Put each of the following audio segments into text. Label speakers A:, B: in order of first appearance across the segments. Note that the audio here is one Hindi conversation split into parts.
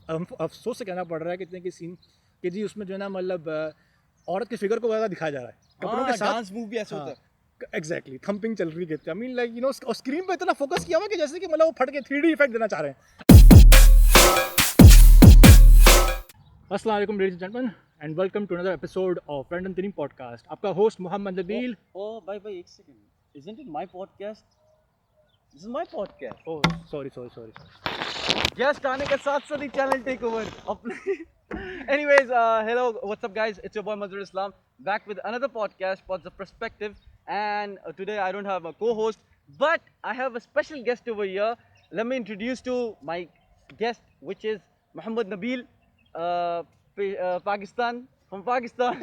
A: अफसोस से कहना पड़ रहा है कितने की सीन कि जी उसमें जो है ना मतलब औरत के फिगर को ज़्यादा दिखाया जा रहा है कपड़ों के साथ।
B: डांस मूव भी ऐसे होता है।
A: एग्जैक्टली थंपिंग चल रही कहते हैं। I mean like you no screen पे इतना फोकस किया हुआ कि जैसे कि मतलब वो फट के 3D इफेक्ट देना चाह रहे हैं। अस्सलाम वालेकुम ladies and gentleman and welcome to another episode of random Tareen podcast. आपका होस्ट मोहम्मद नबील।
B: भाई एक second, isn't it my podcast? This is my podcast.
A: Oh sorry
B: guest आने के साथ साथ ही चैनल टेक ओवर अपने। Anyways, hello, what's up guys? It's your boy Mazhar Islam back with another podcast, Pods of Perspective, and today I don't have a co-host, but I have a special guest over here. Let me introduce to my guest, which is Mohammed Nabil, Pakistan, from Pakistan.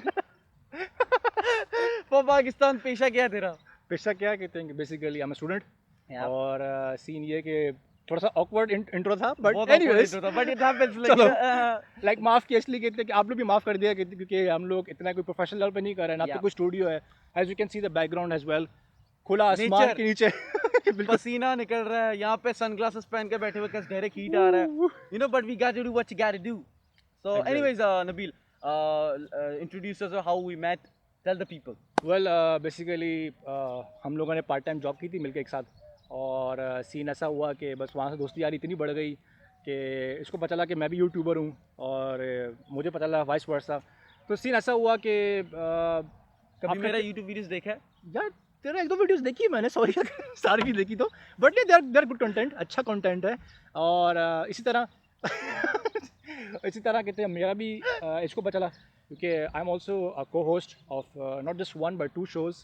B: For Pakistan, पेशा क्या है तेरा?
A: पेशा क्या कहते हैं basically I am student
B: Yeah.
A: और सीन ये कि थोड़ा सा ऑकवर्ड इंट्रो था बट
B: बहुत
A: एनीवेज
B: but it happens
A: चलो
B: like
A: लाइक माफ किया इसलिए कहते हैं कि आप लोग भी माफ कर दिया क्योंकि हम लोग इतना कोई प्रोफेशनल लेवल पे नहीं कर रहे हैं ना तो
B: Yeah.
A: कोई स्टूडियो है। As you can see the background as well, खुला आसमान
B: Nature.
A: के नीचे बिल्कुल
B: पसीना निकल रहा है यहाँ पे, सनग्लासेस पहन के बैठे हुए डायरेक्ट हीट आ रहा है, you know, but we got to do what you got to do. So
A: Exactly.
B: anyways, Nabil, introduce us how we met, tell the people.
A: Well basically हम लोगों ने पार्ट टाइम जॉब की थी मिलके एक साथ और सीन ऐसा हुआ कि बस वहाँ से दोस्ती यारी इतनी बढ़ गई कि इसको पता चला कि मैं भी यूट्यूबर हूँ और मुझे पता चला वाइस वर्सा। तो सीन ऐसा हुआ कि
B: आप
A: कभी
B: मेरा YouTube वीडियोस देखा है?
A: यार तेरा एक दो वीडियोस देखी है मैंने, सॉरी सारी भी देखी तो, बट नहीं देर गुड कंटेंट, अच्छा कंटेंट है। और इसी तरह कहते हैं मेरा भी इसको पता चला क्योंकि I am also co host of not just one but 2 shows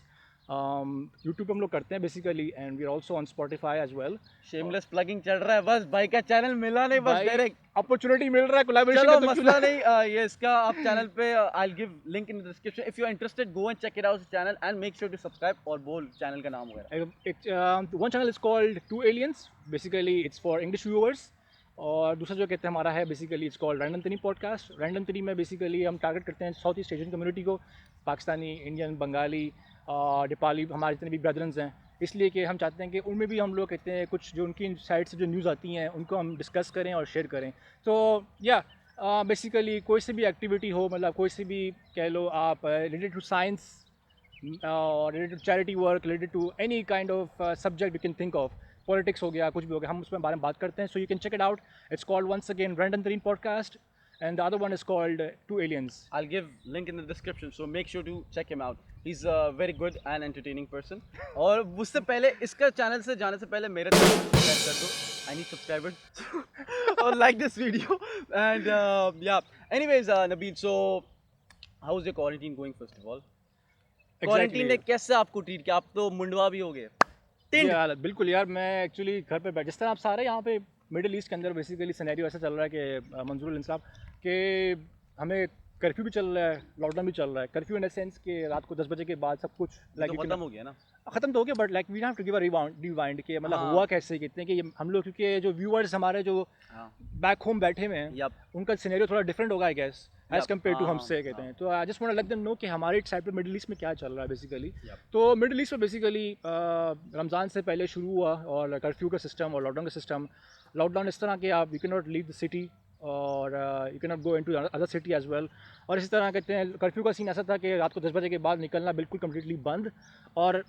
A: YouTube पे हम लोग करते हैं basically and we are also on Spotify as well.
B: Shameless plugging चल रहा है, बस भाई का चैनल मिला नहीं, बस डायरेक्ट
A: अपॉर्चुनिटी मिल रहा है कोलैबोरेशन
B: चलो
A: का तो
B: मसला नहीं, ये इसका आप चैनल पे I'll give link in the description if you are interested, go and check it out channel and make sure to subscribe और बोल चैनल का नाम वगैरह।
A: one channel is called Two Aliens, basically it's for English viewers। और दूसरा जो कहते हैं हमारा है basically it's called random Tareen podcast. Random तरीन में बेसिकली हम टारगेट करते हैं साउथ ईस्ट एशियन कम्युनिटी को, पाकिस्तानी, इंडियन, बंगाली, नेपाली, हमारे जितने भी ब्रदर्स हैं, इसलिए कि हम चाहते हैं कि उनमें भी हम लोग कहते हैं कुछ जो उनकी साइड से जो न्यूज़ आती हैं उनको हम डिस्कस करें और शेयर करें। तो या बेसिकली कोई सी भी एक्टिविटी हो, मतलब कोई सी भी कह लो आप, रिलेटेड टू साइंस और related to charity work, related to any kind of subject you can think of, politics हो गया, कुछ भी हो गया, हम उसमें बारे में बात करते हैं। So you can check it out, it's called once again random Tareen podcast and the other one is called Two Aliens.
B: I'll give link in the description, so make sure to check him out. He's a very good and entertaining person. और उससे पहले इसका चैनल से जाने से पहले मेरे चैनल को सब्सक्राइब कर दो, I need subscribers और like this video and yeah. Anyways, Nabil, so how's your quarantine going first of all? Quarantine ने कैसे आपको ट्रीट किया? आप तो मुंडवा भी हो गए।
A: यार बिल्कुल यार, मैं एक्चुअली घर पे जिस तरह आप सारे यहाँ पे मिडिल ईस्ट के अंदर बेसिकली सिनेरियो ऐसा चल रहा है कि मंजूर इंसाफ कि हमें कर्फ्यू भी चल रहा है, लॉकडाउन भी चल रहा है। कर्फ्यू इन द सेंस कि रात को 10 बजे के बाद सब कुछ
B: तो खत्म हो गया ना?
A: ख़त्म तो हो गया, but like we have to give a rewind कि मतलब हुआ कैसे, कितने कि हम लोग क्योंकि जो व्यूअर्स हमारे जो बैक होम बैठे हुए हैं उनका सिनेरियो थोड़ा डिफरेंट होगा I guess as compare to हमसे कहते हैं। तो I just want to let them know कि हमारे साइड पे मिडिल ईस्ट में क्या चल रहा है बेसिकली। तो मिडिल ईस्ट में बेसिकली रमज़ान से पहले शुरू हुआ और कर्फ्यू का सिस्टम और लॉकडाउन का सिस्टम। लॉकडाउन इस तरह कि आप you can not leave the city और you can not go into other city as well. और इसी तरह कहते हैं कर्फ्यू का सीन ऐसा था कि रात को 10 बजे के बाद निकलना बिल्कुल कम्प्लीटली बंद और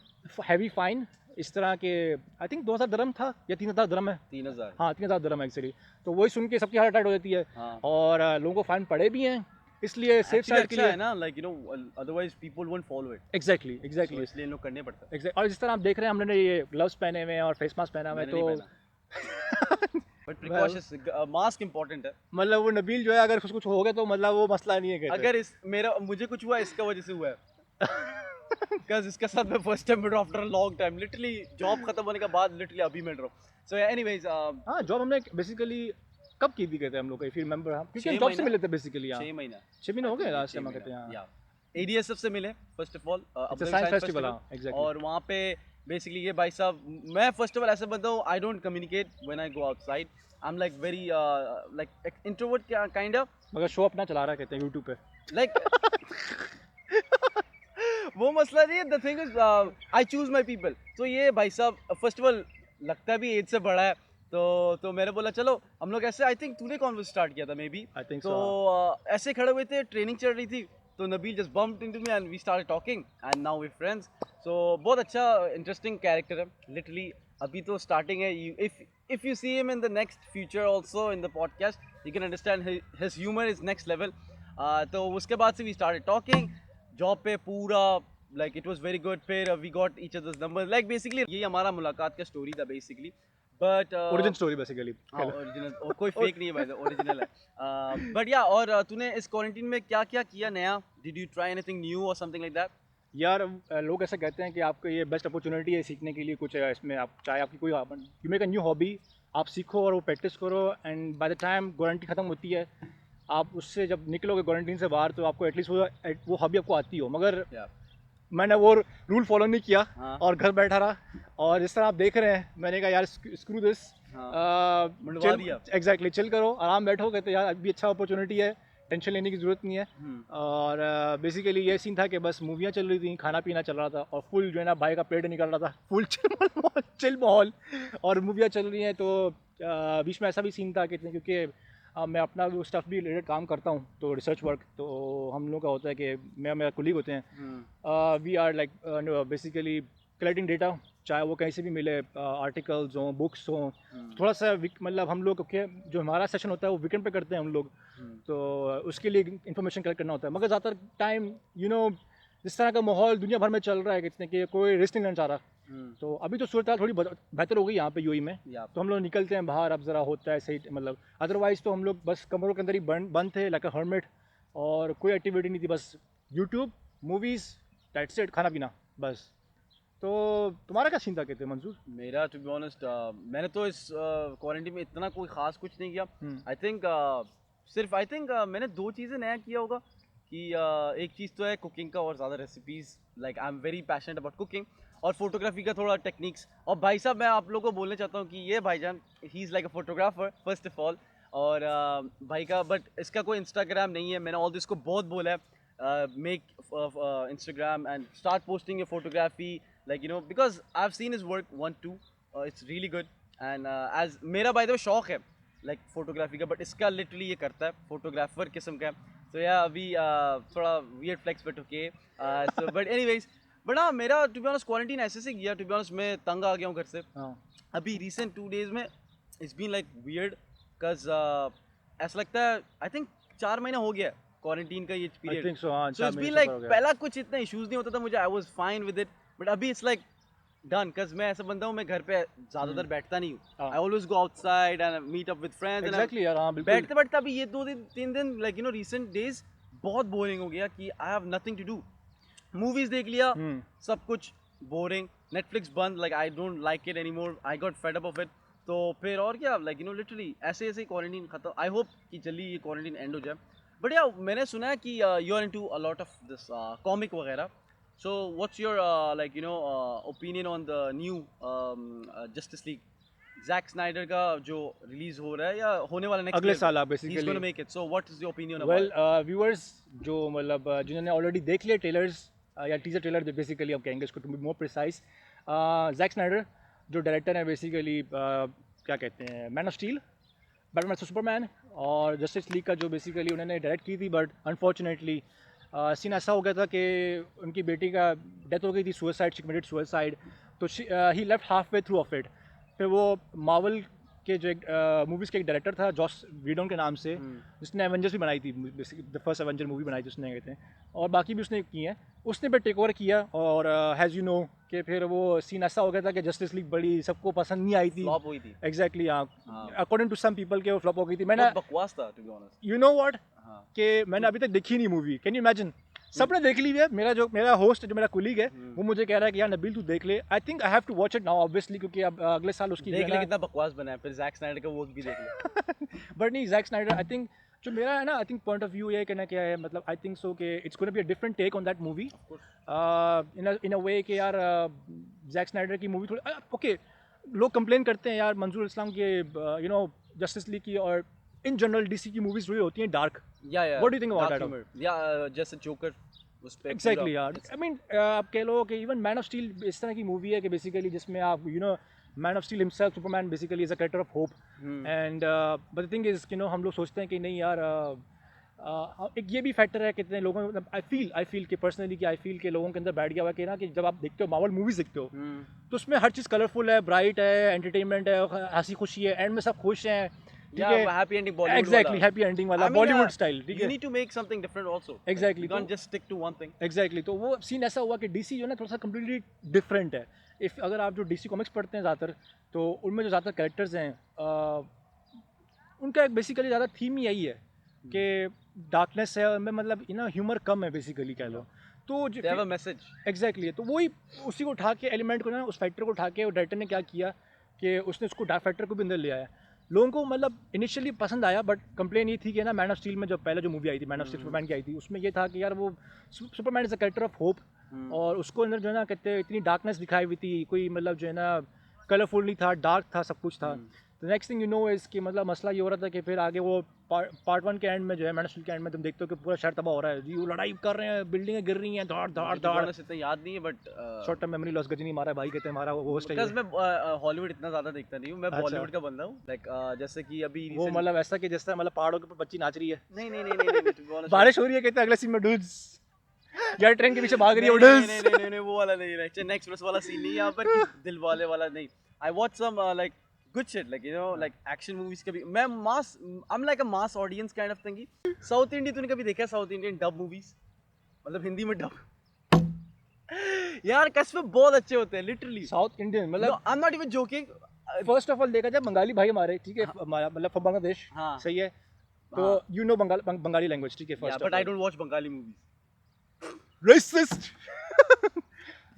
A: हैवी फाइन। इस तरह के आई थिंक 2000 दरम था या 3000 दरम है,
B: 3000,
A: हाँ 3000 दरम एक्चुअली। तो वही सुन के सबकी हार्ट अटैक हो जाती है और लोगों को फाइन पड़े भी हैं, इसलिए सेफ साइड के लिए
B: है ना, like you know otherwise people won't follow it.
A: Exactly
B: इसलिए इन लोग करने पड़ता है।
A: और जिस तरह आप देख रहे हैं हमने ये ग्लव्स पहने हुए हैं और फेस मास्क पहना हुआ है, तो
B: बट प्रिकॉशंस, मास्क इंपॉर्टेंट है।
A: मतलब वो नबील जो है अगर कुछ हो गया तो मतलब वो मसला नहीं है कहते।
B: अगर मुझे कुछ हुआ इसका वजह से हुआ है बिकॉज इसके साथ मैं फर्स्ट टाइम मिल रहा हूँ after a long time, literally job खत्म होने के बाद लिटरली अभी मिल रहा हूँ। सो एनीवेज,
A: हाँ जॉब हमने बेसिकली कब की थी कहते हैं हम लोग, इफ यू रिमेंबर, हम क्योंकि जॉब से मिले थे बेसिकली।
B: 6 महीना
A: 6 महीने हो गए लास्ट टाइम कहते हैं।
B: ADSF से मिले first of all,
A: science festival, exactly.
B: और वहाँ पे बेसिकली ये भाई साहब, मैं फर्स्ट ऑफ ऑल ऐसे बंदा हूँ, I don't communicate when I go outside, I am like very like introvert kind of.
A: मगर शो अपना चला रहा है कहते हैं यूट्यूब पे
B: लाइक वो मसला नहीं है, the thing is I choose my people. तो ये भाई साहब फर्स्ट ऑफ ऑल लगता है भी एज से बड़ा है, तो मैंने बोला चलो हम लोग ऐसे, आई थिंक तूने कॉन्वर्स स्टार्ट किया था मे बी,
A: I think
B: तो ऐसे खड़े हुए थे, ट्रेनिंग चल रही थी, तो Nabeel just bumped into me and we started talking and now we friends. So बहुत अच्छा इंटरेस्टिंग कैरेक्टर है लिटरली. अभी तो स्टार्टिंग है. If you see him in the next future also in the podcast you can understand his humour is next level. तो उसके बाद से वी स्टार्टेड टॉकिंग जॉब पे पूरा, like it was very good. फिर we got each other's number, like basically ये हमारा मुलाकात का स्टोरी था basically. But
A: origin story basically.
B: Original, और कोई फेक नहीं है भाई, ओरिजिनल है. बट या, और तूने इस क्वारंटीन में क्या क्या किया नया? Did you try anything new और समथिंग लाइक दैट?
A: यार लोग ऐसा कहते हैं कि आपको ये बेस्ट अपॉर्चुनिटी है सीखने के लिए कुछ. इसमें आप चाहे आपकी कोई you make a new hobby, आप सीखो और वो प्रैक्टिस करो, and by the time quarantine ख़त्म होती है, आप उससे जब निकलोगे क्वारंटीन से बाहर, तो आपको एटलीस्ट वो हॉबी आपको आती हो. मगर मैंने वो रूल फॉलो नहीं किया और घर बैठा रहा. और जिस तरह आप देख रहे हैं, मैंने कहा यार स्क्रू दिस, एग्जैक्टली चिल करो, आराम बैठो. कहते यार अभी अच्छा अपॉर्चुनिटी है, टेंशन लेने की ज़रूरत नहीं है. और बेसिकली ये सीन था कि बस मूवियाँ चल रही थी, खाना पीना चल रहा था, और फुल जो है ना भाई का पेट निकल रहा था, फुल चिल माहौल, और मूवियाँ चल रही हैं. तो बीच में ऐसा भी सीन था कि क्योंकि मैं अपना स्टफ़ भी रिलेटेड काम करता हूँ, तो रिसर्च वर्क, तो हम लोग का होता है कि मेरा कोलीग होते हैं, we are like basically collecting data, चाहे वो कहीं से भी मिले, आर्टिकल्स हों, बुक्स हों. थोड़ा सा मतलब हम लोग के जो हमारा सेशन होता है वो वीकेंड पे करते हैं हम लोग, तो उसके लिए इंफॉर्मेशन कलेक्ट करना होता है. मगर ज़्यादातर टाइम जिस तरह का माहौल दुनिया भर में चल रहा है, कितने कि कोई रिस्क नहीं लेना चाह रहा. तो अभी तो सूरत थोड़ी बेहतर हो गई यहाँ पे यूएई में, तो हम लोग निकलते हैं बाहर, अब ज़रा होता है सही, मतलब अदरवाइज़ तो हम लोग बस कमरों के अंदर ही बंद थे लाइक अ हर्मिट, और कोई एक्टिविटी नहीं थी, बस यूट्यूब, मूवीज़, दैट्स इट, खाना पीना बस. तो तुम्हारा क्या सीन था कहते मंसूर?
B: मेरा टू बी ऑनेस्ट, मैंने तो इस क्वारंटीन में इतना कोई ख़ास कुछ नहीं किया. आई थिंक सिर्फ मैंने दो चीज़ें नया किया होगा कि एक चीज़ तो है कुकिंग का, और ज़्यादा recipes, like I am very passionate about cooking, और फोटोग्राफी का थोड़ा टेक्निक्स. और भाई साहब, मैं आप लोगों को बोलना चाहता हूँ कि ये भाईजान he is like a photographer first of all. और भाई का, बट इसका कोई इंस्टाग्राम नहीं है. मैंने ऑल दिस को बहुत बोला है, make Instagram and start posting your photography, like because I've seen his work 1-2, it's really good. And as मेरा by the way शौक है like फोटोग्राफी का, बट इसका लिटरली ये करता है, फोटोग्राफर किस्म का. तो या अभी थोड़ा weird flex but okay. So but anyways, but हाँ, मेरा टू बी ऑनेस्ट क्वारंटीन ऐसे से गया, टू बी ऑनेस्ट मैं तंग आ गया हूँ घर से. अभी रिसेंट 2 days में it's been like weird, because ऐसा लगता है आई थिंक 4 महीना हो गया क्वारंटीन का ये period. So it's been like, पहला कुछ इतना इश्यूज नहीं होता था मुझे, I was fine with it, but अभी इट्स लाइक डन. बिकॉज मैं ऐसा बंदा हूँ, मैं घर पे ज़्यादातर बैठता नहीं हूँ. I always go outside and meet up with friends.
A: Exactly यार, हाँ बिल्कुल.
B: बैठते बैठते अभी ये 2-3 दिन लाइक रिसेंट डेज बहुत बोरिंग हो गया कि I have nothing to do. Movies देख लिया, सब कुछ बोरिंग, नेटफ्लिक्स बंद, like I don't like it any more, I got fed up of it. तो फिर और क्या, लाइक लिटरली ऐसे ऐसे क्वारंटीन खत्म. आई होप कि जल्दी ये क्वारंटीन एंड हो जाए. बट यार मैंने सुना है कि you are into a lot of this comic वगैरह. So what's your opinion on the new Justice League? Zack Snyder का जो रिलीज हो रहा है या होने वाला नेक्स्ट
A: अगले साल basically,
B: he's going to make it. So what is your opinion about
A: well, viewers जो मतलब जिन्होंने ऑलरेडी देख लिया ट्रेलर्स या टीजर ट्रेलर, बेसिकली अब कहेंगे इसको to be more precise, Jack Snyder जो डायरेक्टर है बेसिकली, क्या कहते हैं, Man of Steel, Batman versus Superman और जस्टिस लीग का जो बेसिकली उन्होंने डायरेक्ट की थी, बट अनफॉर्चुनेटली सीन ऐसा हो गया था कि उनकी बेटी का डेथ हो गई थी, सुसाइड, शी कमिटेड सुसाइड, तो he left half way through of it. फिर वो मार्वल के जो एक मूवीज़ के एक डायरेक्टर था जॉस वीडन के नाम से, जिसने एवेंजर्स भी बनाई थी, द फर्स्ट एवेंजर मूवी बनाई थी उसने, कहते हैं, और बाकी भी उसने की है, उसने फिर टेक ओवर किया. और हैज़ यू नो कि फिर वो सीन ऐसा हो गया था कि जस्टिस लीग बड़ी सबको पसंद नहीं आई थी,
B: फ्लॉप हुई थी.
A: एग्जैक्टली, हाँ, अकॉर्डिंग टू सम पीपल के वो फ्लॉप हो गई थी. मैंने
B: बकवास था to be honest.
A: You know what, कि मैंने अभी तक देखी नहीं मूवी. कैन यू इमेजिन, सबने देख ली है. मेरा होस्ट जो मेरा कुलीग है वो मुझे कह रहा है कि यार नबील तू देख ले. I think I have to watch it now obviously, क्योंकि अब अगले साल उसकी
B: देख ले कितना बकवास बना है, फिर जैक स्नाइडर का वर्क भी देख ले.
A: बट नहीं, जैक स्नाइडर आई थिंक जो मेरा है ना, I think point of view ये कहना क्या है, मतलब आई थिंक सो कि it's gonna be a different take on that movie in a way कि यार जैक स्नाइडर की मूवी थोड़ी ओके, लोग कंप्लेन करते हैं यार मंजूर इस्लाम के जस्टिस लीग की और इन जनरल डीसी की मूवीज जो होती हैं dark.
B: What
A: do you think about that?
B: या जैसे जोकर उस पे
A: एग्जैक्टली यार, आई मीन आप कह लो कि इवन मैन ऑफ स्टील इस तरह की मूवी है कि बेसिकली जिसमें आप man of steel himself Superman basically is a character of hope and but the thing is कि नो हम लोग सोचते हैं कि नहीं यार एक ये भी फैक्टर है कितने लोगों में आई फील कि पर्सनली कि आई फील के लोगों के अंदर बैठ गया हुआ कि ना कि जब आप देखते हो मार्वल मूवीज देखते हो तो उसमें हर चीज़ कलरफुल है, ब्राइट है, एंटरटेनमेंट है, हंसी खुशी है, एंड में सब खुश हैं, ठीक है,
B: happy ending Bollywood
A: exactly happy ending वाला बॉलीवुड स्टाइल, ठीक
B: यू
A: है,
B: need to make something different also
A: exactly,
B: you can't just stick to one thing
A: exactly तो वो सीन ऐसा हुआ कि डीसी जो है ना थोड़ा सा कम्प्लीटली डिफरेंट है। इफ़ अगर आप जो डीसी कॉमिक्स पढ़ते हैं ज़्यादातर तो उनमें जो ज़्यादातर कैरेक्टर्स हैं उनका एक बेसिकली ज़्यादा थीम ही यही है कि डार्कनेस है उनमें, मतलब यू नो ह्यूमर कम है बेसिकली कह लो, तो
B: they have a message
A: exactly तो वही उसी को उठा के एलिमेंट को ना उस फैक्टर को उठा के डायरेक्टर ने क्या किया कि उसने उसको डार्क फैक्टर को भी अंदर ले आया। लोगों को मतलब इनिशियली पसंद आया बट कंप्लेन ये थी कि ना मैन ऑफ स्टील में जो पहले जो मूवी आई थी मैन ऑफ स्टील सुपरमैन की आई थी उसमें ये था कि यार वो Superman is a character of hope और उसको अंदर जो है ना कहते इतनी डार्कनेस दिखाई हुई थी, कोई मतलब जो है ना कलरफुल नहीं था, डार्क था, सब कुछ था। तो next thing you know is कि मतलब मसला ये हो रहा था कि फिर आगे वो पार्ट 1 के एंड में जो है मैन ऑफ स्टील के एंड में तुम देखते हो कि पूरा शहर तबाह हो रहा है जी, वो लड़ाई कर रहे हैं, बिल्डिंगें गिर रही हैं, धाड़ धाड़ धाड़,
B: इतना याद नहीं है but
A: short term memory loss Ghajini मारा है भाई, कहते हैं हमारा वो होस्ट है
B: बिकॉज़ मैं हॉलीवुड इतना ज्यादा देखता नहीं हूं, मैं बॉलीवुड का बंदा हूं, लाइक जैसे कि अभी
A: वो मतलब ऐसा कि जिस तरह मतलब पहाड़ों के ऊपर बच्ची नाच रही है,
B: नहीं नहीं नहीं नहीं नहीं to be honest,
A: बारिश हो रही है, कहते हैं अगले सीन में डूड्स यार ट्रेन के पीछे भाग रही है,
B: नहीं
A: डूड्स
B: नहीं नहीं नहीं नहीं वो वाला नहीं है, चेन्नई एक्सप्रेस वाला सीन नहीं है यहाँ पर कि दिल वाले वाला नहीं। I watch some like good shit, like you know like action movies कभी मैं mass I am like a mass audience kind of thing. South Indian तूने कभी देखा है साउथ इंडियन डब मूवीज, मतलब हिंदी में डब यार कसम बहुत अच्छे होते हैं लिटरली
A: साउथ इंडियन मतलब
B: आई am not even joking.
A: First of all देखा जाए बंगाली भाई हमारे, ठीक है, हमारा मतलब फ्रॉम बांग्लादेश,
B: हाँ
A: सही है, तो यू नो बंगाली लैंग्वेज, ठीक है, first
B: but I don't watch Bengali movies.
A: Racist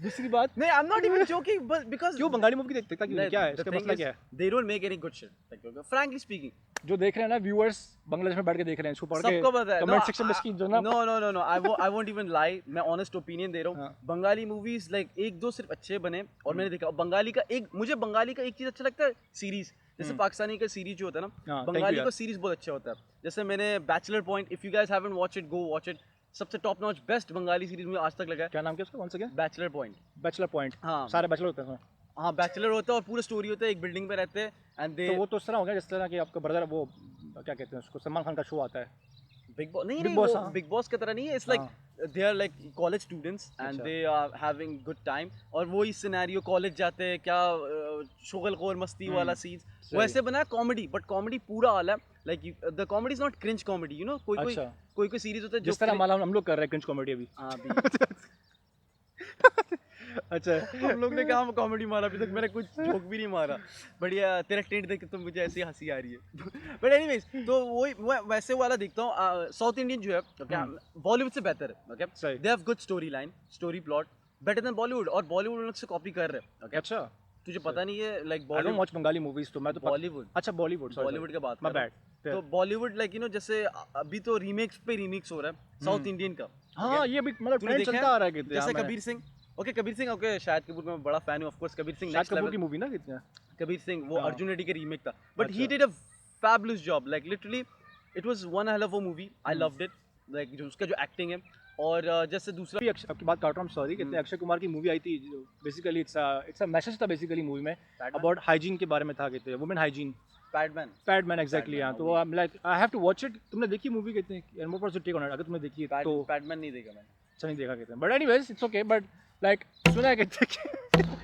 A: दूसरी बात
B: नहीं I am not even joking but because
A: क्यों बंगाली मूवी देखते क्यों, क्या है इसका मसला, क्या है?
B: They don't make any good shit, like frankly speaking
A: जो देख रहे हैं ना व्यूअर्स बांग्लादेश में बैठ के देख रहे हैं, इसको पढ़ के
B: सबको पता है
A: कमेंट सेक्शन में इसकी जो ना
B: no no no no I won't even lie, मैं ऑनेस्ट ओपिनियन दे रहा हूँ। बंगाली मूवीज लाइक एक दो सिर्फ अच्छे बने और मैंने देखा बंगाली का एक, मुझे बंगाली का एक चीज अच्छा लगता है सीरीज, जैसे पाकिस्तानी का सीरीज जो होता है ना, बंगाली का सीरीज बहुत अच्छा होता है। जैसे मैंने Bachelor Point, if you guys haven't watch it go watch it, सबसे top notch best Bengali series मुझे आज तक लगा है।
A: क्या नाम क्या उसका, once again?
B: Bachelor Point.
A: Bachelor Point,
B: हाँ
A: सारे बैचलर होते हैं उसमें।
B: हाँ बैचलर होता है और पूरा स्टोरी होता है, एक बिल्डिंग में रहते हैं एंड दे,
A: तो वो तो उस तरह हो गया जिस तरह कि आपका ब्रदर वो क्या कहते हैं उसको, सलमान खान का शो आता है
B: बिग बॉस, नहीं
A: Big
B: नहीं
A: Boss,
B: वो
A: हाँ।
B: बिग बॉस की तरह नहीं है, it's like they are like college students and
A: अच्छा।
B: They are having good time, और वही सिनेरियो कॉलेज जाते हैं क्या शुगल खोर मस्ती वाला सीन वैसे बना है कॉमेडी, बट कॉमेडी पूरा आला है, like the comedy is not cringe comedy, you know कोई कोई
A: अच्छा।
B: कोई सीरीज होता है जो
A: जिस तरह माला हम लोग कर रहे हैं क्रिंज कॉमेडी अभी।
B: हाँ अभी
A: अच्छा
B: हम लोग ने कहा कॉमेडी मारा, अभी तक मैंने कुछ जोक भी नहीं मारा, बढ़िया तेरा टेंट देख के तो मुझे ऐसी हंसी आ रही है बट एनीवेज तो वही वैसे वाला देखता हूँ। साउथ इंडियन जो है ओके बॉलीवुड से बेहतर है, ओके
A: सही।
B: They have good story line, story plot better than Bollywood, और बॉलीवुड उन से कॉपी कर रहे हैं, ओके
A: अच्छा,
B: तुझे पता नहीं है like
A: I don't
B: Bollywood
A: watch Bengali movies, तो मैं तो
B: बॉलीवुड
A: अच्छा बॉलीवुड,
B: बॉलीवुड की बात
A: माय
B: कर रहा हूँ।
A: बैड।
B: तो बॉलीवुड लाइक यू नो जैसे अभी तो रीमेक्स पे रीमेक्स हो रहा है साउथ इंडियन का,
A: हाँ ये भी मतलब
B: तूने
A: ट्रेंड
B: देखा
A: चलता
B: है?
A: आ रहा है कितने,
B: जैसे कबीर सिंह, ओके कबीर सिंह, ओके शाहिद कपूर का मैं बड़ा फैन हूँ of course, Kabir Singh
A: Shahid
B: next
A: Kapoor
B: level
A: की मूवी ना कितने,
B: कबीर सिंह वो
A: हाँ।
B: अर्जुन रेड्डी के रीमेक था, बट ही
A: अच्छा।
B: Did a fabulous job, like literally it was one hell of a movie, I loved it, like जो उसका जो एक्टिंग है। और जैसे दूसरा
A: अभी आपकी बात काट रहा हूँ, सॉरी, कहते हैं अक्षय कुमार की मूवी आई थी, बेसिकली इट्स अ मैसेज था बेसिकली मूवी में, अबाउट हाइजीन के बारे में था, कहते हैं वुमेन हाइजीन, पैडमैन एग्जैक्टली। हाँ तो I am like I have to watch it. तुमने देखी मूवी, कहते हैं and more take on it, अगर तुमने देखी है तो
B: पैडमैन नहीं देखा मैंने,
A: अच्छा नहीं देखा कहते हैं, but anyways it's okay, but like सुना है कहते हैं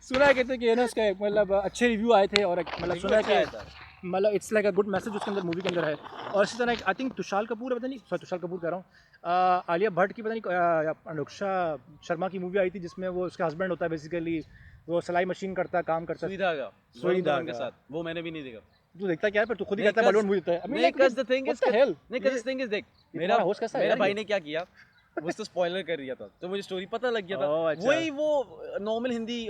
A: सुना है कहते हैं कि ना उसका मतलब अच्छे रिव्यू आए थे, और मतलब सुना है कि मतलब it's like a good message उसके अंदर मूवी के अंदर है। और इसी तरह आई थिंक तुषार कपूर, पता नहीं सॉरी तुषार कपूर कह रहा हूँ, आलिया भट्ट की पता नहीं अनुष्का शर्मा की मूवी आई थी जिसमें वो उसका हस्बैंड होता है बेसिकली, वो सिलाई मशीन करता है, काम करता है,
B: सुई धागा के साथ, वो मैंने भी नहीं देखा।
A: तू देखता क्या है, पर तू खुद ही कहता है बॉलीवुड मूवी देखता है।
B: नहीं cuz the thing is नहीं cuz the thing is देख मेरा
A: होस्ट कैसा है
B: मेरा
A: यार
B: भाई
A: ये?
B: ने क्या किया, वो तो स्पॉइलर कर दिया था तो मुझे स्टोरी पता लग गया था।
A: ओह, अच्छा।
B: वही वो नॉर्मल हिंदी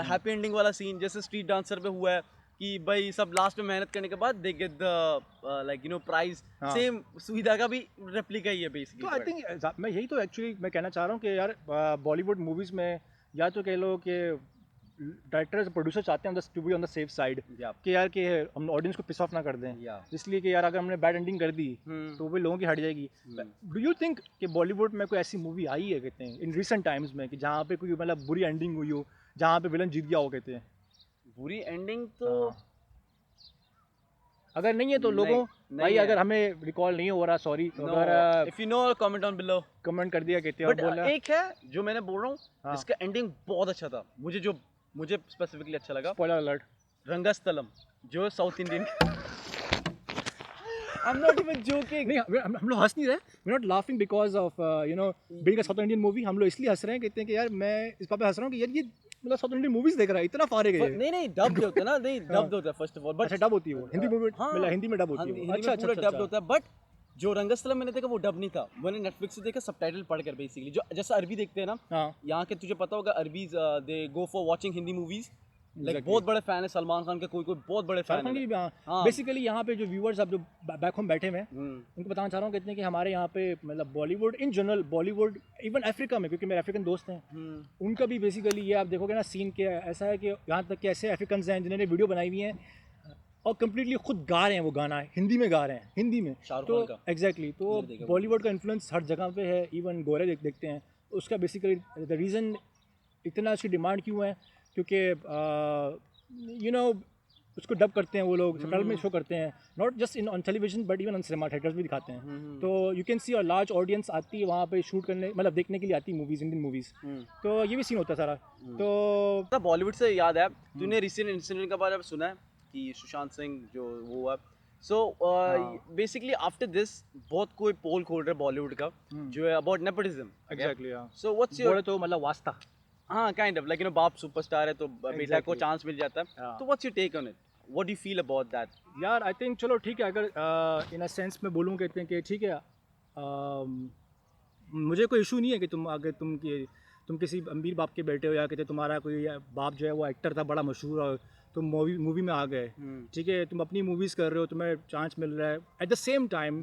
B: हैप्पी एंडिंग वाला सीन जैसे स्ट्रीट डांसर पे हुआ है कि भाई सब लास्ट में मेहनत करने के बाद they get the like you know prize, same सुविधा का भी रेप्लिका ही है बेसिकली।
A: तो आई थिंक मैं यही तो एक्चुअली मैं कहना चाह रहा हूँ कि यार बॉलीवुड मूवीज में या तो कह लो कि डायरेक्टर्स प्रोड्यूसर चाहते हैं to be on the safe side कि यार कि हम ऑडियंस को पिस ऑफ ना कर दें, इसलिए कि यार अगर हमने बैड एंडिंग कर दी तो वो लोगों की हट जाएगी। डू यू थिंक कि बॉलीवुड में कोई ऐसी मूवी आई है कहते हैं इन रिसेंट टाइम्स में कि जहाँ पे कोई मतलब बुरी एंडिंग हुई हो, जहाँ पे विलन जीत गया हो कहते हैं?
B: बुरी एंडिंग तो
A: अगर नहीं है तो लोगों
B: नहीं
A: भाई
B: है।
A: अगर हमें रिकॉल नहीं हो रहा सॉरी, तो अगर
B: if you know comment down below.
A: Comment कर दिया कहते हैं और
B: बट
A: बोला
B: एक है जो मैंने बोल रहा हूँ
A: हाँ।
B: जिसका एंडिंग बहुत अच्छा था, मुझे स्पेसिफिकली अच्छा लगा,
A: स्पॉइलर अलर्ट।
B: रंगस्थलम, जो South Indian I am not even joking.
A: नहीं हम लोग हंस नहीं रहे, we not laughing because of you know being a South Indian movie. हम लोग इसलिए हंस रहे हैं, कहते हैं कि यार मैं इस बात पे हंस रहा हूँ कि यार ये मतलब साउथ इंडियन मूवीज देख रहा है, इतना फारे गए।
B: नहीं डब होता है ना, नहीं डब होता है फर्स्ट ऑफ ऑल, बट
A: अच्छा डब होती है वो हिंदी मूवी, मतलब हिंदी में डब होती है वो।
B: हिंदी में पूरा डब होता है, बट जो रंगस्थलम मैंने देखा वो डब नहीं था, मैंने नेटफ्लिक्स से देखा सबटाइटल पढ़कर बेसिकली, जो जैसा अरबी देखते हैं ना,
A: हाँ
B: यहाँ के तुझे पता होगा Arabs they go for watching Hindi movies, like
A: Exactly.
B: बहुत बड़े फैन है सलमान खान के, कोई बहुत बड़े फैन
A: शाहरुख खान की
B: है।
A: भी, हाँ
B: हाँ।
A: बेसिकली यहाँ पे जो व्यूअर्स अब जो बैक होम बैठे हुए हैं
B: हम्म,
A: उनको बताना चाह रहा हूँ, कहते हैं कि हमारे यहाँ पे मतलब Bollywood in general, Bollywood even Africa में, क्योंकि मेरे अफ्रीकन दोस्त हैं, उनका भी बेसिकली ये आप देखोगे ना सीन के ऐसा है कि यहाँ तक कि ऐसे अफ्रीकन हैं जिन्होंने वीडियो बनाई हुई हैं और कम्प्लीटली खुद गा रहे हैं, वो गाना हिंदी में गा रहे हैं, हिंदी में।
B: शाहरुख
A: तो
B: खान का।
A: एग्जैक्टली तो
B: मैंने देखा
A: बॉलीवुड का इन्फ्लुएंस हर जगह पे है, इवन गोरे देखते हैं। उसका बेसिकली द रीज़न इतना उसकी डिमांड क्यों है, क्योंकि यू नो उसको डब करते हैं वो लोग, सबटाइटल में शो करते हैं, not just in on television but even on cinema theatres भी दिखाते हैं। तो यू कैन सी और लार्ज ऑडियंस आती है वहाँ पे शूट करने, मतलब देखने के लिए आती है मूवीज़, इंडियन मूवीज़। तो ये भी सीन होता है सारा। तो
B: बॉलीवुड से याद है, तूने रिसेंट इंसिडेंट के बारे में सुना है कि सुशांत सिंह जो वो हुआ, सो बेसिकली आफ्टर दिस बहुत कोई पोल खोल रहा है बॉलीवुड का जो है about nepotism.
A: Exactly
B: so what's your,
A: बोले तो मतलब वास्ता।
B: हाँ kind of like you no बाप सुपरस्टार है तो बेटा को
A: Exactly.
B: चांस मिल जाता है,
A: हाँ।
B: तो what's your take on it, what do you feel about that?
A: यार आई थिंक चलो ठीक है, अगर इन अ सेंस में बोलूँ, कहते हैं कि ठीक है, मुझे कोई इशू नहीं है कि तुम किसी अमीर बाप के बेटे हो, या कहते तुम्हारा कोई बाप जो है वो एक्टर था बड़ा मशहूर और तुम मूवी में आ गए, ठीक है, तुम अपनी मूवीज़ कर रहे हो, तुम्हें चांस मिल रहा है। एट द सेम टाइम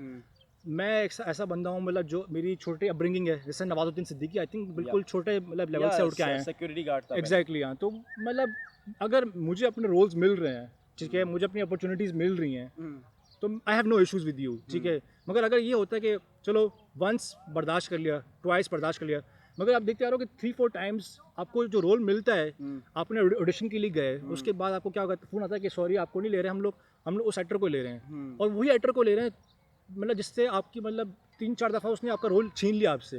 A: मैं एक ऐसा बंदा हूँ, मतलब जो मेरी छोटी अपब्रिंगिंग है, जैसे नवाजुद्दीन सिद्दीकी, आई थिंक बिल्कुल छोटे मतलब लेवल से उठ के आए हैं,
B: सिक्योरिटी गार्ड था।
A: एग्जैक्टली। हाँ, तो मतलब अगर मुझे अपने रोल्स मिल रहे हैं, ठीक है, मुझे अपनी अपॉर्चुनिटीज़ मिल रही हैं, तो I have no issues with you, ठीक है। मगर अगर ये होता है कि चलो वंस बर्दाश्त कर लिया, ट्वाइस बर्दाश्त कर लिया, मगर आप देखते आ रहे हो कि 3-4 टाइम्स आपको जो रोल मिलता है, आपने ऑडिशन के लिए गए, उसके बाद आपको क्या होगा, फ़ोन आता है कि सॉरी आपको नहीं ले रहे हम लोग उस एक्टर को ले रहे हैं, और वही एक्टर को ले रहे हैं, मतलब जिससे आपकी मतलब 3-4 दफ़ा उसने आपका रोल छीन लिया आपसे,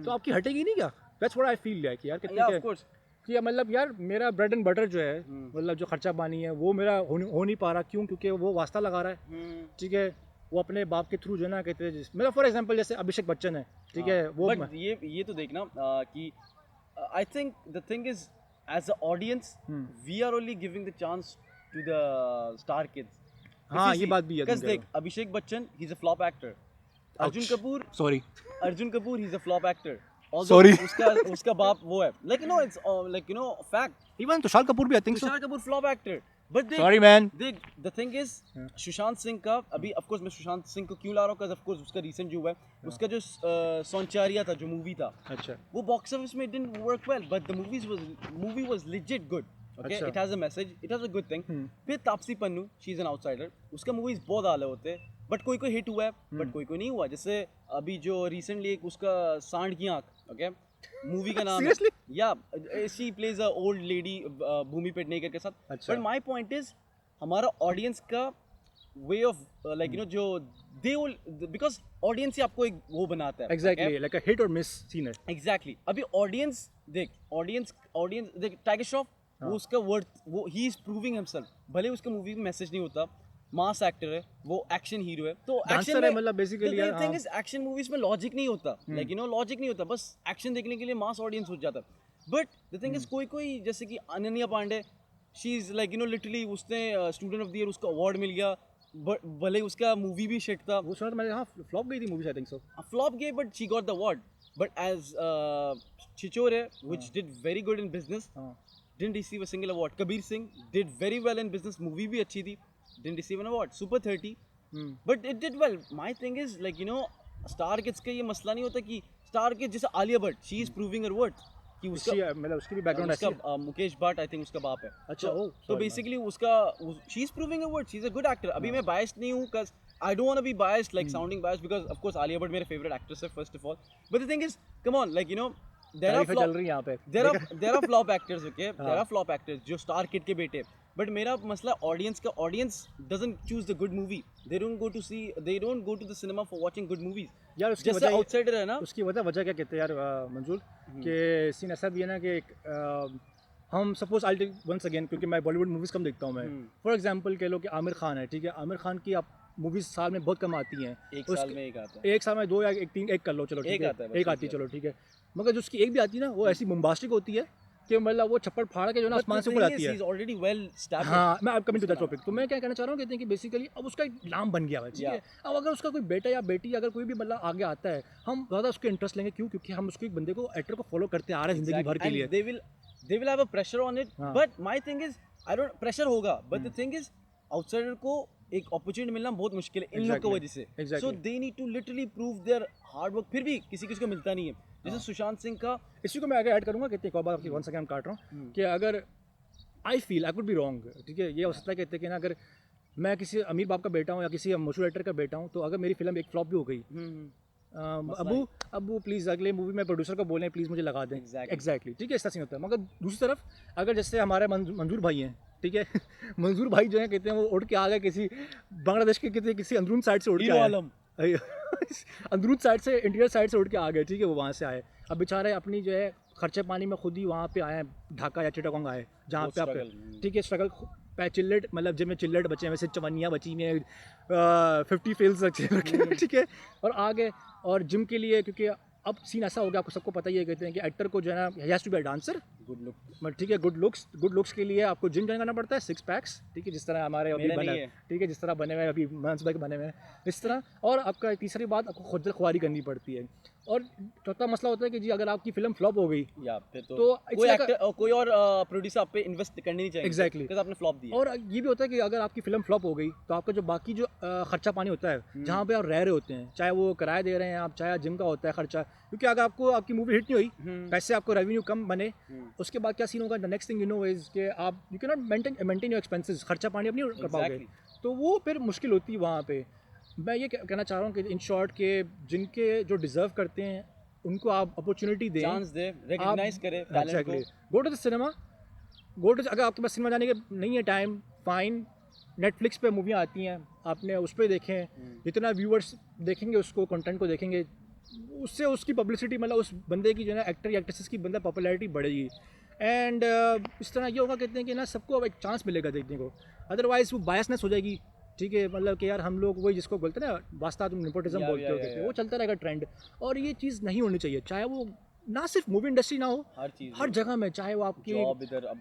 A: तो आपकी हटेगी नहीं क्या? That's what I feel like यार, कितने
B: ऑफ कोर्स
A: कि मतलब यार मेरा ब्रेड एंड बटर जो है, मतलब जो खर्चा पानी है वो मेरा हो नहीं पा रहा, क्यों? क्योंकि वो वास्ता लगा रहा है, ठीक है, वो अपने बाप के थ्रू जो है ना, कहते हैं मतलब फॉर एग्जांपल जैसे अभिषेक बच्चन है, ठीक है, वो
B: बट ये तो देखना कि I think the thing is as a audience we are only giving the chance to the star kids.
A: हाँ ये बात भी है,
B: देख Abhishek Bachchan he is a flop actor,
A: sorry
B: Arjun Kapoor he is a flop actor,
A: Sorry.
B: उसका बाप वो है, like you know it's like you know fact.
A: Even Tushar Kapoor भी I think so,
B: Tushar Kapoor flop actor, but
A: sorry man.
B: देख the thing is Sushant Singh का, अभी ऑफ कोर्स मैं सुशांत सिंह को क्यों ला रहा हूँ, ऑफ कोर्स उसका रीसेंट जो हुआ है, उसका जो सोनचारिया था जो मूवी था,
A: अच्छा
B: वो बॉक्स ऑफिस में didn't work well, but the movie was legit good. Okay,
A: अच्छा।
B: It has a message, it has a good thing. फिर Taapsee Pannu, she is an outsider, उसका मूवीज बहुत आले होते हैं, बट कोई हिट हुआ है, बट कोई नहीं हुआ। जैसे अभी जो रिसेंटली एक उसका सांड की आंख, ओके, मूवी का नाम
A: Seriously?
B: है, या she plays a old lady Bhumi Pednekar के साथ।
A: अच्छा।
B: बट माय पॉइंट इज हमारा ऑडियंस का way of like you know जो दे विल, बिकॉज ऑडियंस ही आपको एक वो बनाता है,
A: एग्जैक्टली लाइक अ हिट और मिस सीन है।
B: एग्जैक्टली। अभी ऑडियंस देख, ऑडियंस देख टाइगर श्रॉफ, वो उसका वर्थ, वो ही इज प्रूविंग हिमसेल्फ, भले उसका मूवी में मैसेज नहीं होता, मास एक्टर है वो, एक्शन हीरो है, तो एक्शन
A: है मतलब basically
B: the thing is action movies में लॉजिक नहीं होता, लाइक यू नो लॉजिक नहीं होता, बस एक्शन देखने के लिए मास ऑडियंस हो जाता है। बट द थिंग इज कोई जैसे कि Ananya Pandey, she is like you know literally उसने स्टूडेंट ऑफ द ईयर उसका अवार्ड मिल गया, भले उसका मूवी भी शिट था,
A: वो सुना तो मैंने, हाँ फ्लॉप गई थी movie I think so,
B: flop गई, but she got the award. But as Chhichhore which did very good in business, didn't receive a single award. Kabir Singh did very well in business, movie भी अच्छी थी, didn't receive an award. Super 30, but it did well. My thing is like you know star kids का ये मसला नहीं होता कि star kids जैसे Alia Bhatt, she is proving her worth कि उसका
A: मतलब उसकी भी बैकग्राउंड ऐसी है।
B: उसका मुकेश भट्ट आई थिंक उसका बाप है।
A: अच्छा,
B: तो,
A: oh,
B: तो
A: sorry,
B: बेसिकली उसका she is proving her worth, she is a good actor. अभी मैं बायस्ड नहीं हूँ cuz I don't want to be biased, like sounding biased, because of course Alia Bhatt मेरे favorite actress है first of all, but the thing is come on, like you know there are
A: चल रही है यहाँ पे,
B: there are flop actors, okay, there are flop actors जो स्टार किड के बेटे, बट मेरा मसला ऑडियंस का, audience doesn't choose the good movie, they don't go to the cinema for watching good movies.
A: यार उसकी
B: जैसे
A: वजह
B: आउटसाइडर है ना,
A: उसकी वजह क्या कहते हैं यार मंजूर कि सीन ऐसा भी है ना कि हम suppose I take once again, क्योंकि मैं बॉलीवुड मूवीज़ कम देखता हूँ मैं, फॉर एग्जांपल कह लो कि आमिर खान है, ठीक है, आमिर खान की आप मूवीज़ साल में बहुत कम आती हैं,
B: एक साल में एक आता है,
A: एक साल में 2 या एक कर लो, चलो ठीक
B: एक
A: है,
B: आता है बस,
A: एक आती है, चलो ठीक है, मगर जो उसकी एक भी आती है ना वो ऐसी बम्बास्टिक होती है कि मतलब वो छप्पड़ फाड़ के जो ना आसमान से ऊपर आती है।
B: Already well established.
A: हाँ, मैं अब कमिंग टू दैट टॉपिक, तो मैं क्या कहना चाह रहा हूँ, कहते हैं कि बेसिकली अब उसका एक नाम बन गया है, ठीक है, अब अगर उसका कोई बेटा या बेटी अगर कोई भी मतलब आगे आता है, हम ज़्यादा उसके इंटरेस्ट लेंगे, क्यों? क्योंकि हम उसको एक बंदे को, एक्टर को फॉलो करते आ रहे हैं जिंदगी भर के लिए।
B: they will have a pressure on it,
A: हाँ।
B: but my thing is I don't pressure होगा, but the thing is outsider को एक अपॉर्चुनिटी मिलना बहुत मुश्किल है इन लोग की वजह से, so they need to literally prove their hard work, फिर भी किसी को मिलता नहीं है, जैसे सुशांत सिंह का।
A: इसी को मैं आगे ऐड करूँगा, कहते हैं एक और बात आपकी 1 सेकंड काट रहा हूँ, कि अगर I feel I could be wrong, ठीक है, ये हो सकता है कहते हैं कि ना अगर मैं किसी अमीर बाप का बेटा हूँ या किसी मशहूर एक्टर का बेटा हूँ, तो अगर मेरी फिल्म एक फ्लॉप भी हो गई, अबू प्लीज़ अगले मूवी में प्रोड्यूसर को बोलें प्लीज़ मुझे लगा दें, एग्जैक्टली, ठीक है, ऐसा सीन होता है। मगर दूसरी तरफ अगर जैसे हमारे मंजूर भाई हैं, ठीक है मंजूर भाई जो है कहते हैं वो उड़ के आ गए किसी बांग्लादेश के किसी अंदरून साइड से उड़ के आए अंदरून साइड से, इंटीरियर साइड से उड़ के आ गए, ठीक है, वो वहाँ से आए, अब बेचारे अपनी जो है खर्चे पानी में खुद ही वहाँ पे आए, ढाका या चिटागोंग आए, जहाँ पे आप, ठीक है, स्ट्रगल चिल्लेट, मतलब जिनमें चिल्लेट बचे हैं, वैसे चवनियाँ बची में 50 फेल्स रखे, ठीक है, और आ गए, और जिम के लिए, क्योंकि अब सीन ऐसा हो गया, आपको सबको पता ही है, कहते हैं कि एक्टर को जो है ना ही has to be a dancer, good look, ठीक है, गुड लुक्स के लिए आपको जिम ज्वाइन करना पड़ता है, 6 पैक्स, ठीक है, जिस तरह हमारे अभी बने, ठीक है, जिस तरह बने हुए हैं अभी मानस भाई बने हुए हैं इस तरह, और आपका तीसरी बात आपको खुद ख्वारी करनी पड़ती है, और चौथा मसला होता है कि जी अगर आपकी फिल्म फ्लॉप हो गई
B: या फिर तो कोई एक्टर कोई और प्रोड्यूसर आप पे इन्वेस्ट करनी नहीं चाहिए,
A: एग्जैक्टली,
B: बिकॉज़ आपने फ्लॉप दी।
A: और ये भी होता है कि अगर आपकी फिल्म फ्लॉप हो गई तो आपका जो बाकी जो खर्चा पानी होता है, जहाँ पे आप रह रहे होते हैं, चाहे वो किराया दे रहे हैं आप, चाहे जिम का होता है खर्चा, क्योंकि अगर आपको आपकी मूवी हिट नहीं हुई, पैसे आपको रेवेन्यू कम बने, उसके बाद क्या सीन होगा, the next thing you know is कि आप you can not maintain your expenses, खर्चा पानी अपनी कर पाओगे, तो वो फिर मुश्किल होती है वहाँ पे। मैं ये कहना चाह रहा हूँ कि इन शॉर्ट के जिनके जो डिजर्व करते हैं उनको आप अपॉर्चुनिटी दें,
B: चांस दे, रिकॉग्नाइज करें टैलेंट को,
A: गो टू द सिनेमा, अगर आपके पास सिनेमा जाने के नहीं है टाइम, फाइन, नेटफ्लिक्स पे मूवियाँ आती हैं, आपने उस पर देखें, जितना व्यूअर्स देखेंगे उसको, कंटेंट को देखेंगे, उससे उसकी पब्लिसिटी, मतलब उस बंदे की जो है ना, एक्टर या एक्ट्रेसेस की बंदा पॉपुलैरिटी बढ़ेगी, एंड इस तरह ये होगा, कहते हैं कि ना सबको अब एक चांस मिलेगा देखने को, अदरवाइज वो बायसनेस हो जाएगी, ठीक है, मतलब कि यार हम लोग वही जिसको बोलते हैं ना वास्ता तुम नेपोटिज्म बोलते हो, कहते हैं, वो चलता रहेगा ट्रेंड, और ये चीज़ नहीं होनी चाहिए, चाहे वो ना सिर्फ मूवी इंडस्ट्री ना हो, हर जगह में, चाहे वो आपकी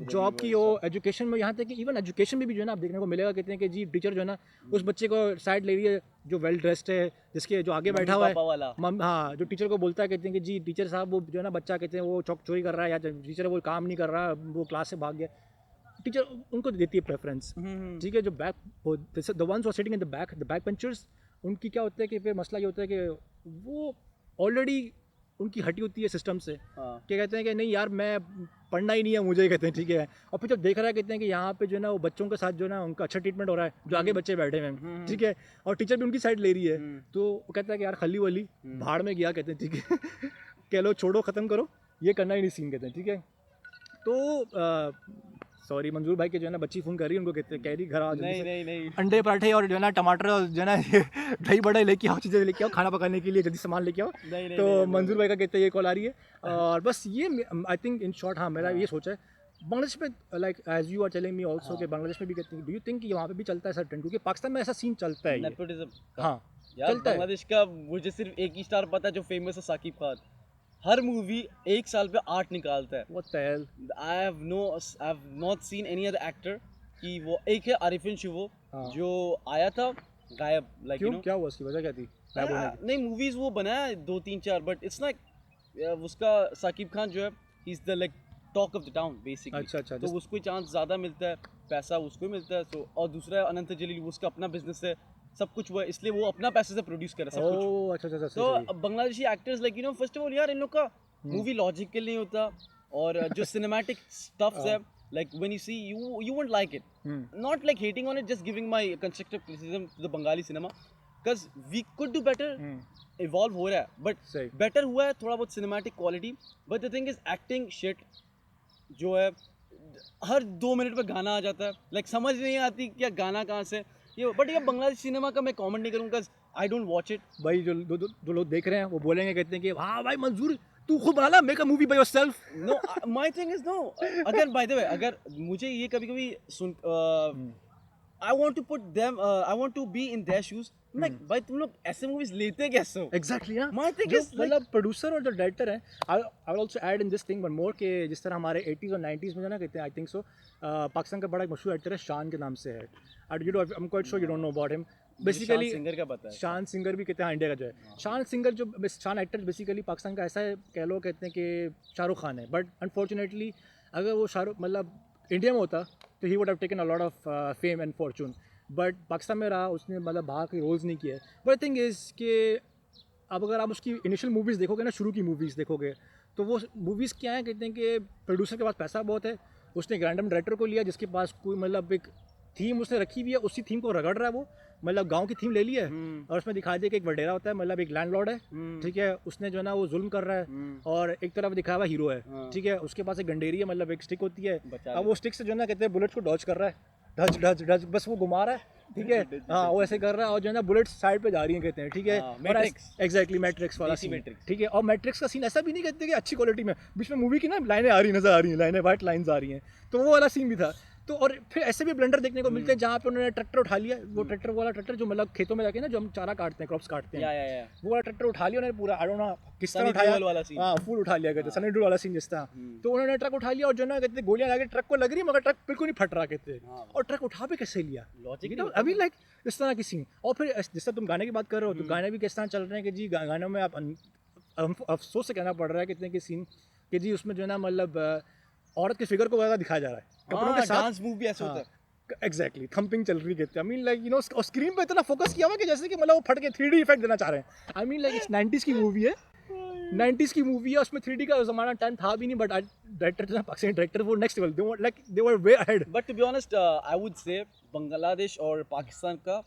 A: जॉब की हो, एजुकेशन में, यहाँ तक कि इवन एजुकेशन में भी जो है ना आप देखने को मिलेगा, कहते हैं कि जी टीचर जो है ना उस बच्चे को साइड ले रही है जो वेल ड्रेस्ड है, जिसके जो आगे बैठा हुआ है, हाँ, जो टीचर को बोलता है, कहते हैं कि जी टीचर साहब वो जो है ना बच्चा, कहते हैं वो चोरी कर रहा है, या टीचर वो काम नहीं कर रहा, वो क्लास से भाग गया, टीचर उनको देती है प्रेफरेंस, ठीक है, जो the ones who are sitting in the back benchers, उनकी क्या होता है कि फिर मसला ये होता है कि वो ऑलरेडी उनकी हटी होती है सिस्टम से, क्या कहते हैं कि नहीं यार मैं पढ़ना ही नहीं है मुझे, कहते हैं, ठीक है, और फिर जब देख रहा है, कहते हैं कि यहाँ पे जो है ना वो बच्चों के साथ जो है ना उनका अच्छा ट्रीटमेंट हो रहा है, जो आगे बच्चे बैठे हुए हैं, ठीक है, और टीचर भी उनकी साइड ले रही है, तो वो कहता है कि यार खली वली भाड़ में गया, कहते हैं, ठीक है कह लो छोड़ो, ख़त्म करो, ये करना ही नहीं सीन, कहते हैं, ठीक है, तो सॉरी मंजूर भाई के जो है ना बच्ची फ़ोन कर रही है, उनको कहते हैं कह रही घर आओ, नहीं अंडे पराठे और जो है ना टमाटर और जो है ना दही बड़ा लेके आओ, चीज़ें लेके आओ खाना पकाने के लिए, जल्दी सामान लेके आओ, तो मंजूर भाई का कहते हैं ये कॉल आ रही है, और बस ये आई थिंक इन शॉर्ट, हाँ मेरा ये सोचा है बांग्लादेश में, like as you are telling me also कि बांग्लादेश में भी कहते हैं, डू यू थिंक कि वहाँ पे भी चलता है सर ट्रेंड, क्योंकि पाकिस्तान में ऐसा सीन चलता है, हाँ
B: चलता है, बांग्लादेश का मुझे सिर्फ एक ही स्टार पता है जो फेमस है, साकिब खान, हर मूवी एक साल पे 8 निकालता है, What the hell? I have not seen any other actor कि वो एक है आरिफिन शुभो, जो आया था गायब, लाइक
A: क्यों, क्या हुआ, उसकी वजह क्या थी,
B: नहीं मूवीज वो बनाया 2-3-4, बट इट्स लाइक उसका साकिब खान जो है he is the like talk of the town basically, अच्छा, तो उसको चांस ज़्यादा मिलता है, पैसा उसको मिलता है, तो और दूसरा अनंत जलील, उसका अपना बिजनेस है, सब कुछ वो है, इसलिए वो अपना पैसे से प्रोड्यूस कर रहा है सब कुछ, अच्छा, तो Bangladeshi actors like you no, first of all यार इन लोग का मूवी लॉजिकल नहीं होता, और जो सिनेमैटिक स्टफ्स है, like when you see you won't like it, not like hating on it, just giving my constructive criticism to the Bengali cinema, because we could do better, evolve हो रहा है, but better हुआ है थोड़ा बहुत cinematic quality, but the thing is acting shit जो है, हर 2 मिनट पे गाना आ जाता है, लाइक समझ नहीं आती क्या गाना कहाँ से ये, बट ये बांग्लादेश सिनेमा का मैं कमेंट नहीं करूँगा, आई डोंट वॉच इट।
A: भाई जो लोग देख रहे हैं वो बोलेंगे, कहते हैं कि हाँ भाई मंजूर तू खुद बना ला, make a movie by yourself.
B: No, my thing is no, अगर बाय द वे अगर मुझे ये कभी-कभी सुन I want to put them, I want to be in their shoes, मैं भाई तुम लोग ऐसे मूवीज लेते कैसे हो?
A: एग्जैक्टली हाँ,
B: माय थिंग
A: जो
B: इज
A: मतलब प्रोड्यूसर और जो डायरेक्टर है, I will also add in this thing one more कि जिस तरह हमारे 80s और 90s में जो ना कहते हैं, आई थिंक सो पाकिस्तान का बड़ा एक मशहूर एक्टर है शान के नाम से है, I am quite sure you don't know about him. Basically
B: singer का पता है,
A: शान सिंगर भी कहते हैं इंडिया का जो है शान सिंगर, जो शान एक्टर बेसिकली पाकिस्तान का ऐसा है, कह लो कहते हैं कि शाहरुख खान है, बट अनफॉर्चुनेटली अगर वो शाहरुख मतलब इंडिया में होता तो he would have taken a lot of fame and Fortune, but Pakistan में रहा, उसने मतलब बाहर के रोल्स नहीं किए। बट थिंग इज़ कि अब अगर आप उसकी इनिशियल मूवीज़ देखोगे ना, शुरू की मूवीज़ देखोगे, तो वो मूवीज़ क्या है, कहते हैं कि प्रोड्यूसर के पास पैसा बहुत है, उसने एक रैंडम डायरेक्टर को लिया जिसके पास कोई मतलब एक थीम उसने रखी हुई है, उसी थीम को रगड़ रहा है वो, मतलब गांव की थीम ले ली है और उसमें दिखा दिया कि एक वडेरा होता है, मतलब एक लैंडलॉर्ड है, ठीक है, उसने जो है ना वो जुल्म कर रहा है और एक तरफ दिखा हुआ हीरो है, ठीक है, उसके पास एक गंडेरी है, मतलब एक स्टिक होती है, अब वो स्टिक से जो है ना कहते हैं बुलेट्स को डॉज कर रहा है, डज डज डज, बस वो घुमा रहा है, ठीक है, हाँ वो ऐसे कर रहा है और जो है ना बुलेट्स साइड पे जा रही हैं, कहते हैं, ठीक है, एग्जैक्टली मैट्रिक्स वाला सीन, ठीक है, और मैट्रिक्स का सीन ऐसा भी नहीं कहते कि अच्छी क्वालिटी में, बीच में मूवी की ना लाइनें आ रही नजर आ रही हैं, लाइनें वाइट लाइन्स आ रही हैं, तो वो वाला सीन भी था। तो और फिर ऐसे भी ब्लेंडर देखने को मिलते हैं जहाँ पे उन्होंने ट्रैक्टर उठा लिया, वो ट्रैक्टर वाला ट्रैक्टर जो मतलब खेतों में जाके ना जो हम चारा काटते हैं, क्रॉप्स काटते हैं, वो वाला ट्रैक्टर उठा लिया उन्होंने पूरा, आई डोंट नो किस तरह उठाया, हाँ फुल उठा लिया, कहते सनी देओल वाला सीन जिस तरह, तो उन्होंने ट्रक उठा लिया और जो ना कहते गोलियां लगे ट्रक को लग रही मगर ट्रक बिल्कुल नहीं फट रहा, कहते और ट्रक उठा भी कैसे लिया, अभी लाइक इस तरह की सीन। और फिर जिस तरह तुम गाने की बात कर रहे हो, तो गाने भी किस तरह चल रहे हैं कि जी गानों में आप अफसोस से कहना पड़ रहा है कितने की सीन कि जी उसमें जो है ना मतलब औरत के फिगर को ज़्यादा दिखाया जा रहा है, कपड़ों के साथ
B: डांस मूव भी ऐसा होता है,
A: एग्जैक्टली थंपिंग चल रही कहते हैं, I mean like you no screen पे इतना फोकस किया हुआ कि जैसे कि मतलब वो फट के 3D इफेक्ट देना चाह रहे हैं, I mean like it's 90s की मूवी है, 90s की मूवी है, उसमें 3D का ज़माना टाइम था भी नहीं, बट डायरेक्टर जो है पाकिस्तानी डायरेक्टर वो next level, like they were way ahead.
B: But to be honest I would say Bangladesh और पाकिस्तान का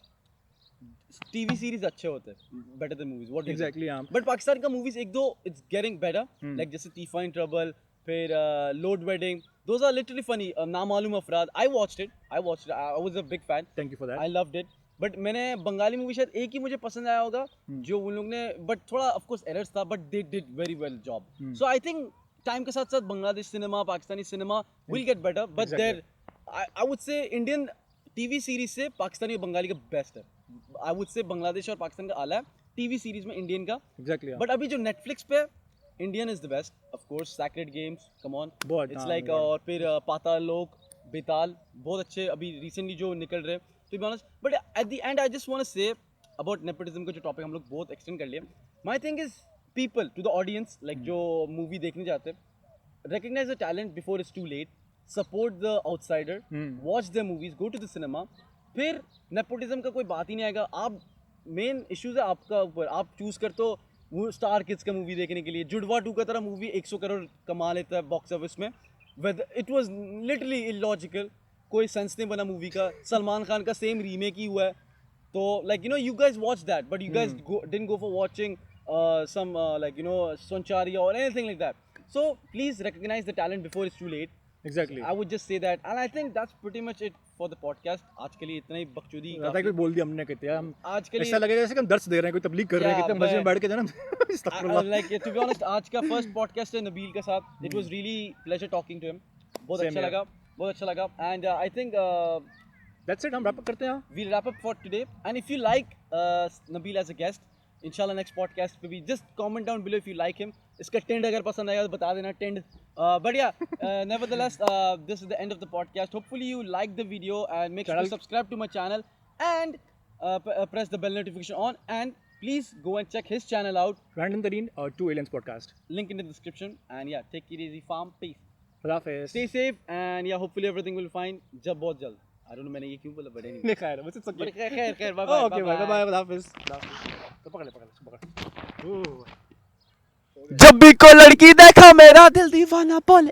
B: टीवी सीरीज अच्छे होते हैं, better than movies, what
A: exactly हाँ,
B: बट पाकिस्तान का मूवीज एक दो इट्स गेटिंग बेटर, लाइक जैसे तीफा इन ट्रबल, फिर Load Wedding, those are literally funny, Namaloom Afraad, I watched it, I was a big fan,
A: thank you for that,
B: I loved it, but मैंने बंगाली मूवी शायद एक ही मुझे पसंद आया होगा जो उन लोग ने, बट थोड़ा ऑफ कोर्स एरर्स था, but they did very well job, so I think time के साथ साथ Bangladesh cinema, Pakistani cinema will get better, but there I would say Indian TV series से पाकिस्तानी और बंगाली का बेस्ट है, आई वुड से बांग्लादेश और पाकिस्तान का आला है टीवी सीरीज में इंडियन का,
A: एग्जैक्टली,
B: बट अभी जो नेटफ्लिक्स पे Indian is the best, of course sacred games, come on, it's like, और फिर पाताल लोक, बेताल, बहुत अच्छे अभी रिसेंटली जो निकल रहे, to be honest, but at the end I just want to say about nepotism का जो टॉपिक हम लोग बहुत एक्सटेंड कर लिए, my thing is people, to the audience, like जो मूवी देखने जाते हैं, recognize the talent before it's too late, support the outsider, watch their movies, go to the cinema, फिर नेपोटिज्म का कोई बात ही नहीं आएगा, आप मेन इश्यूज है आपका ऊपर, आप चूज करते हो वो स्टार किड्स का मूवी देखने के लिए, जुड़वा 2 का तरह मूवी 100 करोड़ कमा लेता है बॉक्स ऑफिस में, इट वाज लिटरली इलॉजिकल, कोई सेंस नहीं बना मूवी का, सलमान खान का सेम रीमेक ही हुआ है, तो like you no you guys watch that, but you guys didn't go for watching some like you know Soncharia or anything like that, so please recognize the talent before it's too late,
A: exactly,
B: I would just say that, and I think that's pretty much it for the podcast, आज के लिए इतना ही बकचोदी
A: ज़्यादा कुछ बोल दिया हमने, कहते हैं हम
B: आज के लिए,
A: ऐसा लगेगा जैसे कि हम दर्स दे रहे हैं, कोई तबलीग कर रहे हैं, कहते हैं मस्जिद में बैठ के जाना
B: like to be honest आज का फर्स्ट पॉडकास्ट है नबील के साथ, it was really pleasure talking to him, बहुत अच्छा लगा, and I think
A: that's it, हम wrap up करते हैं,
B: we'll wrap up for today, and if you like Nabil as a guest, इंशाल्लाह नेक्स्ट पॉडकास्ट पे भी just comment down below if you like him, इसका टेंड अगर पसंद आएगा तो बता देना टेंड, बट या nevertheless this is the end of the podcast, hopefully you like the video and make sure to subscribe to my channel and press the bell notification on, and please go and check his channel out,
A: Random Tareen or 2 Aliens podcast,
B: link in the description, and yeah, take it easy fam, peace,
A: खुदा हाफिज़,
B: stay safe, and yeah, hopefully everything will fine जब बहुत जल्द, I don't know मैंने ये क्यों बोला, बट anyway,
A: नहीं खैर बस इट्स ओके,
B: खैर bye bye,
A: okay bye bye, खुदा हाफिज़, तो पकड़ ले,
B: जब भी कोई लड़की देखा मेरा दिल दीवाना बोले,